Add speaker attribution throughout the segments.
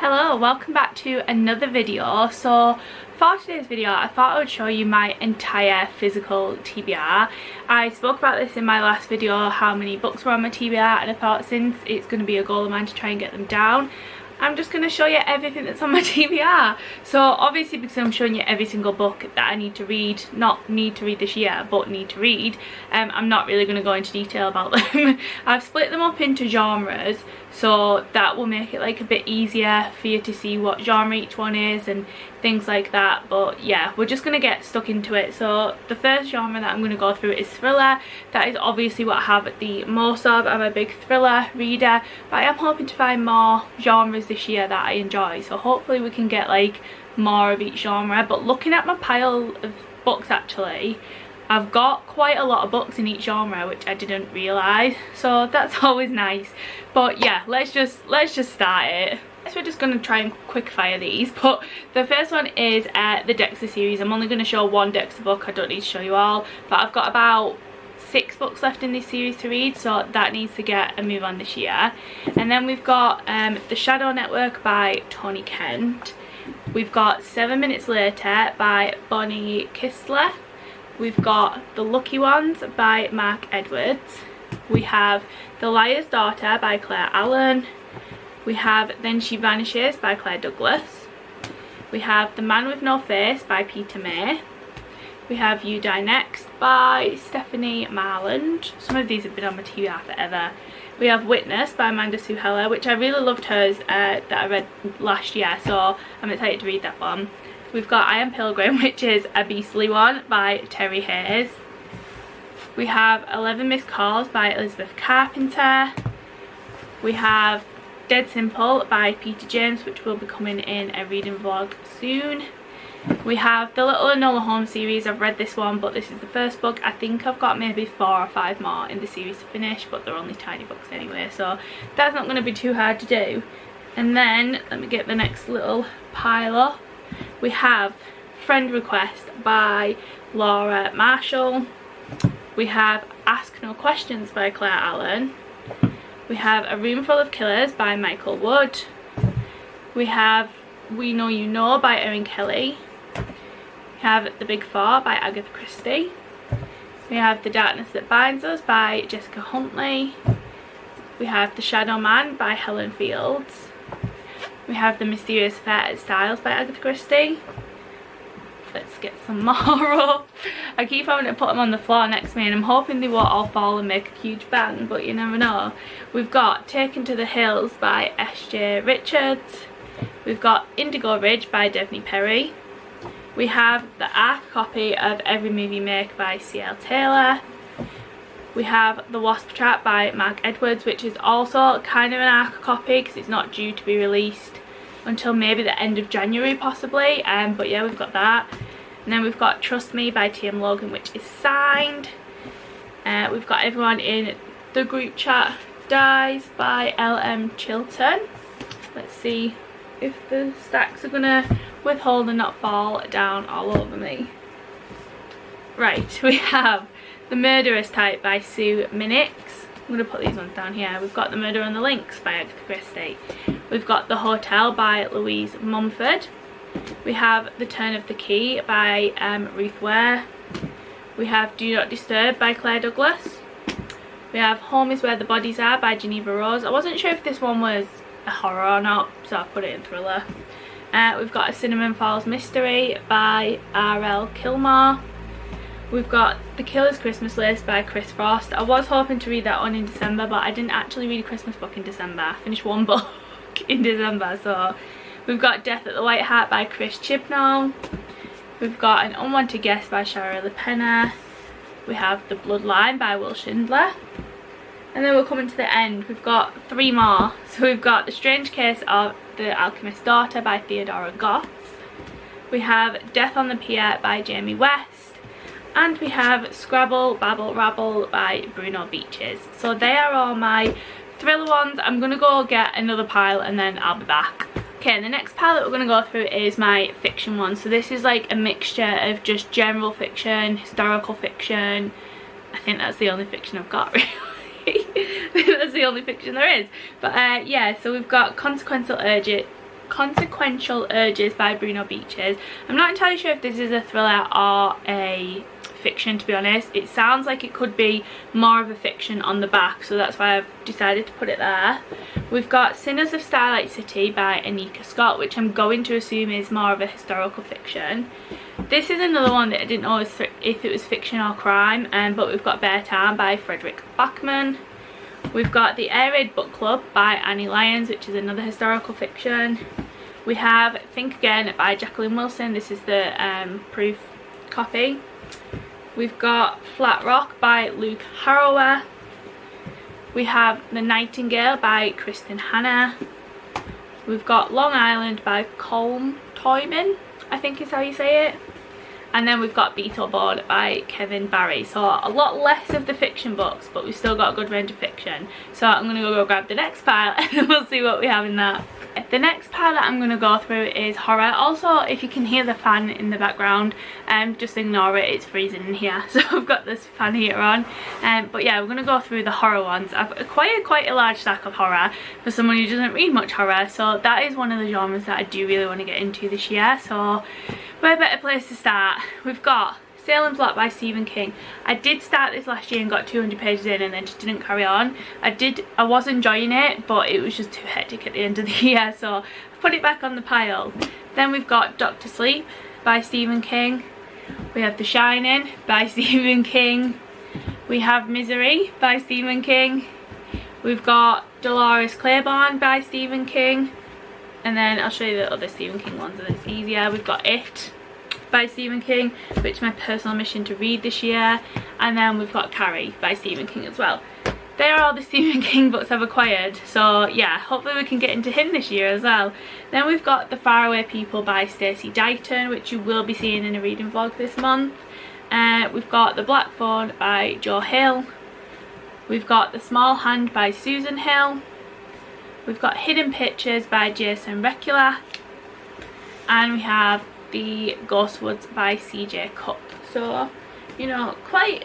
Speaker 1: Hello, welcome back to another video. So for today's video I thought I would show you my entire physical TBR. I spoke about this in my last video, how many books were on my TBR, and I thought since it's going to be a goal of mine to try and get them down, I'm just going to show you everything that's on my TBR. So obviously, because I'm showing you every single book that I need to read, not need to read this year but need to read, I'm not really going to go into detail about them. I've split them up into genres, so that will make it like a bit easier for you to see what genre each one is and things like that. But yeah, we're just going to get stuck into it. So the first genre that I'm going to go through is thriller. That is obviously what I have the most of. I'm a big thriller reader, but I am hoping to find more genres this year that I enjoy, so hopefully we can get like more of each genre. But looking at my pile of books, actually I've got quite a lot of books in each genre, which I didn't realise, so that's always nice. But yeah, let's just start it. So we're just going to try and quick fire these, but the first one is the Dexter series. I'm only going to show one Dexter book, I don't need to show you all, but I've got about 6 books left in this series to read, so that needs to get a move on this year. And then we've got The Shadow Network by Toni Kent. We've got 7 Minutes Later by Bonnie Kistler. We've got The Lucky Ones by Mark Edwards. We have The Liar's Daughter by Claire Allen. We have Then She Vanishes by Claire Douglas. We have The Man with No Face by Peter May. We have You Die Next by Stephanie Marland. Some of these have been on my TBR forever. We have Witness by Amanda Sue Heller, which I really loved hers that I read last year, so I'm excited to read that one. We've got I Am Pilgrim, which is a beastly one by Terry Hayes. We have 11 Missed Calls by Elizabeth Carpenter. We have Dead Simple by Peter James, which will be coming in a reading vlog soon. We have the Little Enola Holmes series. I've read this one, but this is the first book. I think I've got maybe 4 or 5 more in the series to finish, but they're only tiny books anyway, so that's not going to be too hard to do. And then let me get the next little pile up. We have Friend Request by Laura Marshall. We have Ask No Questions by Claire Allen. We have A Room Full of Killers by Michael Wood. We have We Know You Know by Erin Kelly. We have The Big Four by Agatha Christie. We have The Darkness That Binds Us by Jessica Huntley. We have The Shadow Man by Helen Fields. We have The Mysterious Affair at Styles by Agatha Christie. Let's get some more up. I keep having to put them on the floor next to me, and I'm hoping they won't all fall and make a huge bang, but you never know. We've got Taken to the Hills by S.J. Richards. We've got Indigo Ridge by Devney Perry. We have the ARC copy of Every Move You Make by C.L. Taylor. We have The Wasp Trap by Mark Edwards, which is also kind of an ARC copy because it's not due to be released until maybe the end of January possibly, but yeah, we've got that. And then we've got Trust Me by T.M. Logan, which is signed. We've got Everyone in the Group Chat Dies by L.M. Chilton. Let's see if the stacks are gonna withhold and not fall down all over me. Right, we have The Murderous Type by Sue Minix. I'm going to put these ones down here. We've got The Murder on the Links by Agatha Christie. We've got The Hotel by Louise Mumford. We have The Turn of the Key by Ruth Ware. We have Do Not Disturb by Claire Douglas. We have Home Is Where the Bodies Are by Geneva Rose. I wasn't sure if this one was a horror or not, so I put it in thriller. We've got A Cinnamon Falls Mystery by R.L. Kilmore. We've got The Killer's Christmas List by Chris Frost. I was hoping to read that one in December, but I didn't actually read a Christmas book in December. I finished one book in December, so we've got Death at the White Hart by Chris Chibnall. We've got An Unwanted Guest by Shara LaPena. We have The Bloodline by Will Schindler. And then we're coming to the end. We've got 3 more. So we've got The Strange Case of the Alchemist's Daughter by Theodora Goss. We have Death on the Pier by Jamie West. And we have Scrabble, Babble, Rabble by Bruno Beaches. So they are all my thriller ones. I'm going to go get another pile and then I'll be back. Okay, and the next pile that we're going to go through is my fiction one. So this is like a mixture of just general fiction, historical fiction. I think that's the only fiction I've got, really. That's the only fiction there is. But yeah, so we've got Consequential Consequential Urges by Bruno Beaches. I'm not entirely sure if this is a thriller or a fiction, to be honest. It sounds like it could be more of a fiction on the back, so that's why I've decided to put it there. We've got Sinners of Starlight City by Anika Scott, which I'm going to assume is more of a historical fiction. This is another one that I didn't know if it was fiction or crime, but we've got Bear Town by Frederick Bachman. We've got The Air Raid Book Club by Annie Lyons, which is another historical fiction. We have Think Again by Jacqueline Wilson. This is the proof copy. We've got Flat Rock by Luke Harrower. We have The Nightingale by Kristen Hanna. We've got Long Island by Colm Toyman, I think is how you say it. And then we've got Beetleborn by Kevin Barry. So a lot less of the fiction books, but we've still got a good range of fiction. So I'm going to go grab the next pile and we'll see what we have in that. The next pile that I'm going to go through is horror. Also, if you can hear the fan in the background, just ignore it, it's freezing in here. So I've got this fan heater on. But yeah, we're going to go through the horror ones. I've acquired quite a large stack of horror for someone who doesn't read much horror. So that is one of the genres that I do really want to get into this year. So where better place to start? We've got Salem's Lot by Stephen King. I did start this last year and got 200 pages in and then just didn't carry on. I was enjoying it, but it was just too hectic at the end of the year, so I put it back on the pile. Then we've got Doctor Sleep by Stephen King. We have The Shining by Stephen King. We have Misery by Stephen King. We've got Dolores Claiborne by Stephen King. And then I'll show you the other Stephen King ones that it's easier. We've got It by Stephen King, which is my personal mission to read this year. And then we've got Carrie by Stephen King as well. They are all the Stephen King books I've acquired, so yeah, hopefully we can get into him this year as well. Then we've got The Faraway People by Stacey Dighton, which you will be seeing in a reading vlog this month. We've got The Black Phone by Jo Hill. We've got The Small Hand by Susan Hill. We've got Hidden Pictures by Jason Recula. And we have The Ghostwoods by CJ Cup. So, you know, quite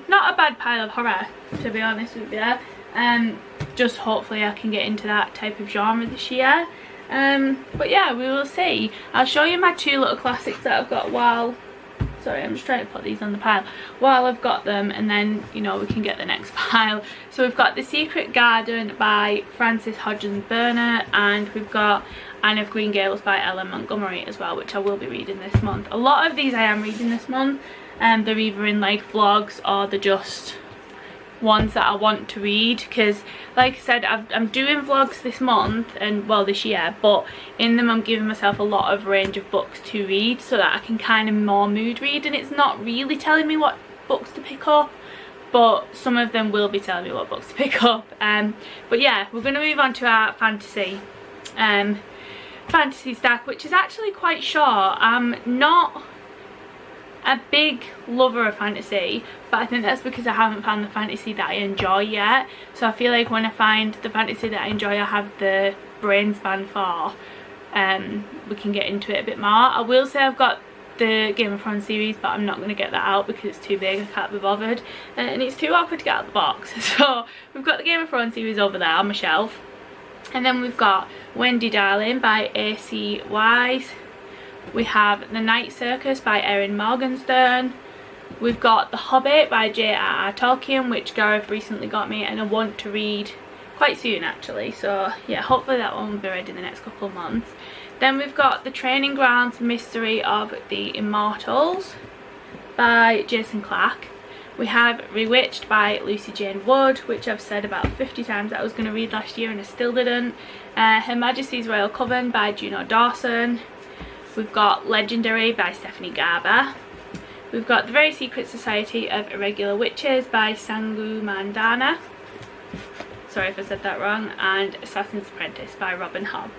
Speaker 1: not a bad pile of horror, to be honest with you. Just hopefully I can get into that type of genre this year. But yeah, we will see. I'll show you my two little classics that I've got while... Sorry, I'm just trying to put these on the pile while I've got them, and then, you know, we can get the next pile. So we've got The Secret Garden by Frances Hodgson Burnett, and we've got Anne of Green Gables by Ellen Montgomery as well, which I will be reading this month. A lot of these I am reading this month, and they're either in like vlogs or they're just ones that I want to read, because like I said, I'm doing vlogs this month, and well, this year, but in them I'm giving myself a lot of range of books to read so that I can kind of more mood read, and it's not really telling me what books to pick up, but some of them will be telling me what books to pick up. But yeah, we're going to move on to our fantasy stack, which is actually quite short. I'm not a big lover of fantasy, but I think that's because I haven't found the fantasy that I enjoy yet. So I feel like when I find the fantasy that I enjoy, I have the brain span for, we can get into it a bit more. I will say I've got the Game of Thrones series, but I'm not going to get that out because it's too big, I can't be bothered, and it's too awkward to get out of the box. So we've got the Game of Thrones series over there on my shelf. And then we've got Wendy Darling by A.C. Wise. We have The Night Circus by Erin Morgenstern. We've got The Hobbit by J.R.R. Tolkien, which Gareth recently got me and I want to read quite soon actually. So yeah, hopefully that one will be ready in the next couple of months. Then we've got The Training Grounds Mystery of the Immortals by Jason Clarke. We have Rewitched by Lucy Jane Wood, which I've said about 50 times that I was going to read last year and I still didn't. Her Majesty's Royal Coven by Juno Dawson. We've got Legendary by Stephanie Garber. We've got The Very Secret Society of Irregular Witches by Sangu Mandana. Sorry if I said that wrong. And Assassin's Apprentice by Robin Hobb.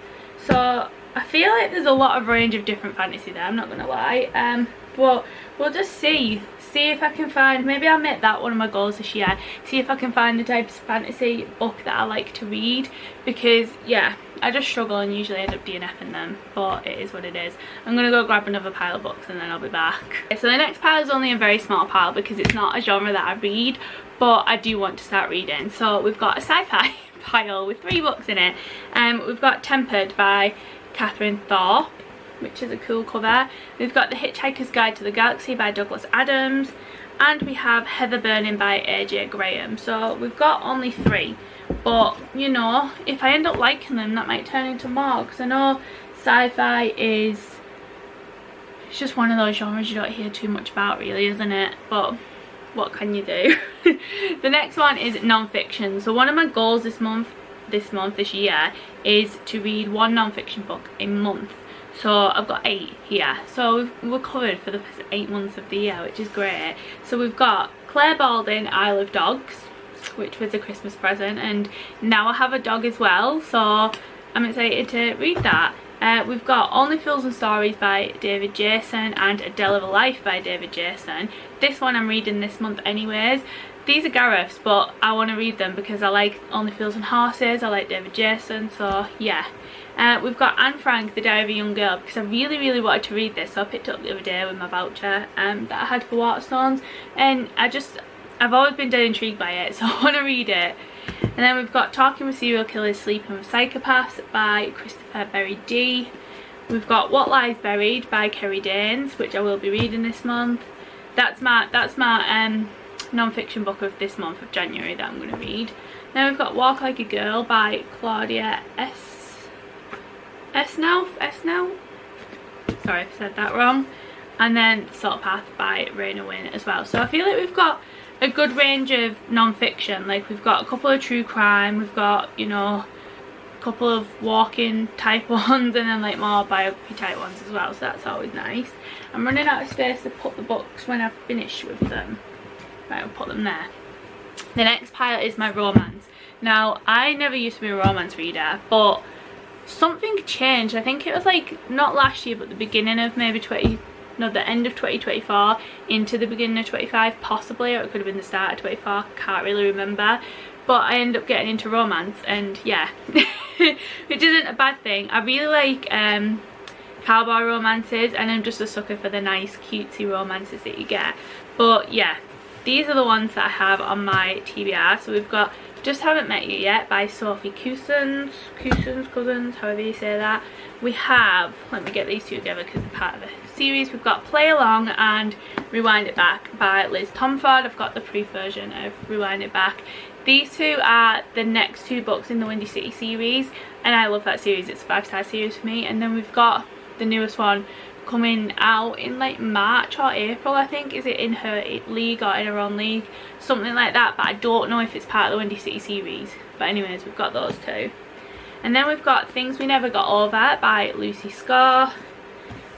Speaker 1: So I feel like there's a lot of range of different fantasy there, I'm not going to lie. But we'll just see if I can find, maybe I'll make that one of my goals this year, see if I can find the type of fantasy book that I like to read, because yeah, I just struggle and usually end up DNFing them, but it is what it is. I'm gonna go grab another pile of books and then I'll be back. Okay, so the next pile is only a very small pile because it's not a genre that I read, but I do want to start reading. So we've got a sci-fi pile with 3 books in it. We've got Tempered by Catherine Thorpe, which is a cool cover. We've got The Hitchhiker's Guide to the Galaxy by Douglas Adams, and we have Heather Burning by AJ Graham. So we've got only 3, but you know, if I end up liking them, that might turn into more, because I know sci-fi is, it's just one of those genres you don't hear too much about really, isn't it? But what can you do? The next one is non-fiction. So one of my goals this year is to read 1 non-fiction book a month. So I've got 8 here, so we're covered for the 8 months of the year, which is great. So we've got Claire Balding, Isle of Dogs, which was a Christmas present, and now I have a dog as well, so I'm excited to read that. We've got Only Fools and Stories by David Jason and A Dell of a Life by David Jason. This one I'm reading this month anyways. These are Gareth's, but I want to read them because I like Only Fools and Horses, I like David Jason, so yeah. We've got Anne Frank, The Diary of a Young Girl, because I really wanted to read this, so I picked it up the other day with my voucher that I had for Waterstones, and I've always been dead intrigued by it, so I want to read it. And then we've got Talking with Serial Killers, Sleeping with Psychopaths by Christopher Berry D. We've got What Lies Buried by Kerry Danes, which I will be reading this month. That's my non-fiction book of this month of January that I'm going to read. Then we've got Walk Like a Girl by Claudia Esnau. Sorry if I said that wrong. And then Salt Path by Raina Wynn as well. So I feel like we've got a good range of non-fiction. Like we've got a couple of true crime, we've got, you know, a couple of walking type ones, and then like more biography type ones as well, so that's always nice. I'm running out of space to put the books when I've finished with them. Right, I'll put them there. The next pile is my romance. Now, I never used to be a romance reader, but something changed. I think it was like, not last year, but the beginning of maybe the end of 2024 into the beginning of 25 possibly, or it could have been the start of 24, can't really remember. But I ended up getting into romance, and yeah, which isn't a bad thing. I really like cowboy romances, and I'm just a sucker for the nice cutesy romances that you get. But yeah, these are the ones that I have on my TBR. So we've got Just Haven't Met You Yet by Sophie Cousins, however you say that. We have, let me get these two together because they're part of the series. We've got Play Along and Rewind It Back by Liz Tomford. I've got the proof version of Rewind It Back. These two are the next 2 books in the Windy City series, and I love that series. It's a 5-star series for me. And then we've got the newest one coming out in like March or April, I think. Is it In Her League or In Her Own League? Something like that, but I don't know if it's part of the Windy City series. But anyways, we've got those 2. And then we've got Things We Never Got Over by Lucy Score.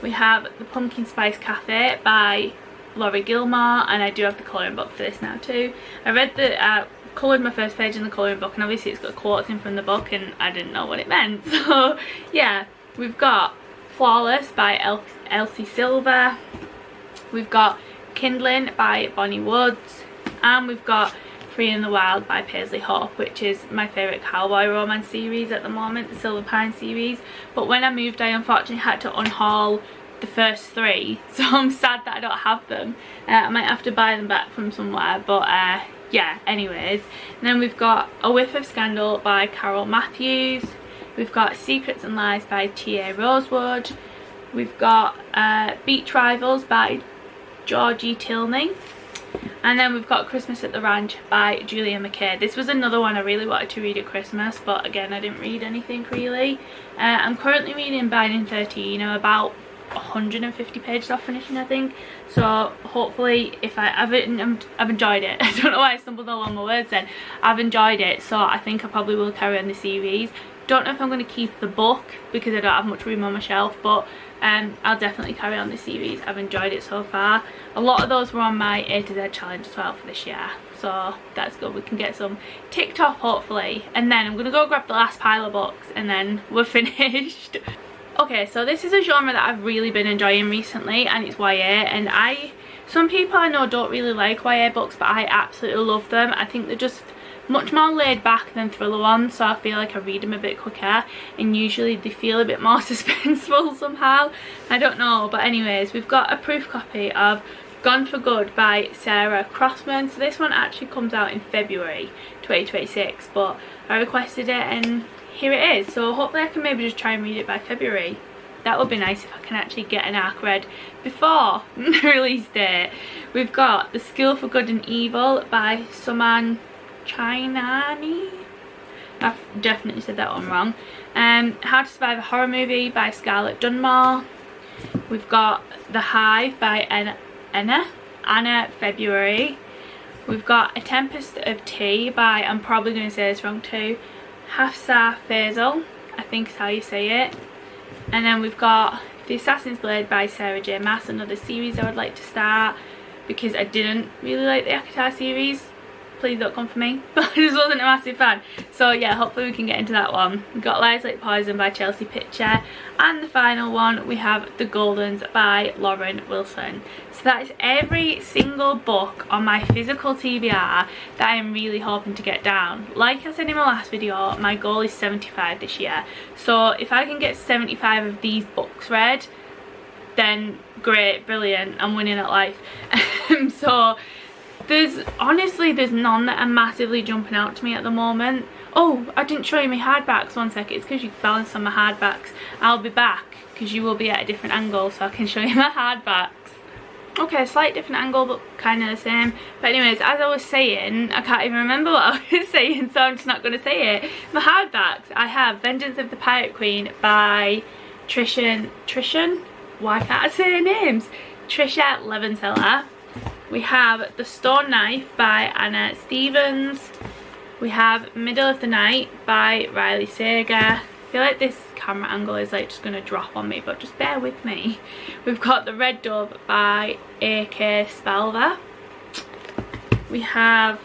Speaker 1: We have The Pumpkin Spice Cafe by Laura Gilmore, and I do have the colouring book for this now too. I read the coloured my first page in the colouring book, and obviously it's got quotes in from the book, and I didn't know what it meant. So yeah, we've got Flawless by Elsie Silver. We've got Kindling by Bonnie Woods, and we've got Free in the Wild by Paisley Hope, which is my favourite cowboy romance series at the moment, the Silver Pine series. But when I moved, I unfortunately had to unhaul the first 3, so I'm sad that I don't have them. I might have to buy them back from somewhere, but yeah, anyways. And then we've got A Whiff of Scandal by Carol Matthews. We've got Secrets and Lies by T.A. Rosewood. We've got Beach Rivals by Georgie Tilney. And then we've got Christmas at the Ranch by Julia McKay. This was another one I really wanted to read at Christmas, but again, I didn't read anything really. I'm currently reading Binding 13. I'm about 150 pages off finishing, I think. So hopefully, if I've enjoyed it. I don't know why I stumbled along my words then. I've enjoyed it, so I think I probably will carry on the series. Don't know if I'm going to keep the book because I don't have much room on my shelf, but I'll definitely carry on the series. I've enjoyed it so far. A lot of those were on my A to Z challenge as well for this year, so that's good. We can get some ticked off hopefully, and then I'm going to go grab the last pile of books and then we're finished. Okay, so this is a genre that I've really been enjoying recently, and it's YA, and some people I know don't really like YA books, but I absolutely love them. I think they're just much more laid back than thriller ones, so I feel like I read them a bit quicker, and usually they feel a bit more suspenseful somehow. I don't know, but anyways, we've got a proof copy of Gone for Good by Sarah Crossman. So this one actually comes out in February 2026, but I requested it and here it is. So hopefully I can maybe just try and read it by February. That would be nice if I can actually get an arc read before the release date. We've got The School for Good and Evil by Suman Chainani. I've definitely said that one wrong. How to Survive a Horror Movie by Scarlett Dunmore. We've got The Hive by Anna February. We've got A Tempest of Tea by, I'm probably going to say this wrong too, Hafsa Faisal, I think is how you say it. And then we've got The Assassin's Blade by Sarah J Maas, another series I would like to start because I didn't really like the Akatar series. Please don't come for me, but I just wasn't a massive fan. So yeah, hopefully we can get into that one. We've got Lies Like Poison by Chelsea Pitcher, and the final one we have The Goldens by Lauren Wilson. So that is every single book on my physical TBR that I am really hoping to get down. Like I said in my last video, my goal is 75 this year. So if I can get 75 of these books read, then great, brilliant, I'm winning at life. So there's none that are massively jumping out to me at the moment. Oh, I didn't show you my hardbacks. One second, it's because you balanced on my hardbacks. I'll be back because you will be at a different angle so I can show you my hardbacks. Okay, slight different angle but kind of the same. But anyways, as I was saying, I can't even remember what I was saying, so I'm just not going to say it. My hardbacks, I have Vengeance of the Pirate Queen by Trishan, why can't I say her names? Trisha Levenseller. We have The Stone Knife by Anna Stevens. We have Middle of the Night by Riley Sager. I feel like this camera angle is like just going to drop on me, but just bear with me. We've got The Red Dove by A.K. Spalver. We have,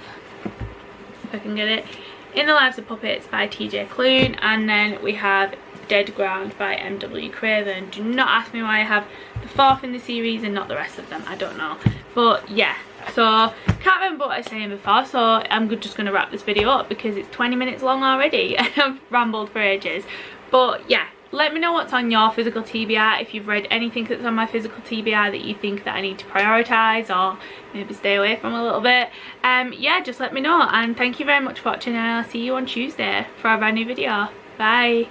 Speaker 1: if I can get it, In the Lives of Puppets by T.J. Clune. And then we have Dead Ground by M.W. Craven. Do not ask me why I have the fourth in the series and not the rest of them. I don't know. But yeah, so can't remember what I was saying before, so I'm just going to wrap this video up because it's 20 minutes long already and I've rambled for ages. But yeah, let me know what's on your physical TBR, if you've read anything that's on my physical TBR that you think that I need to prioritise or maybe stay away from a little bit. Yeah, just let me know, and thank you very much for watching, and I'll see you on Tuesday for a brand new video. Bye.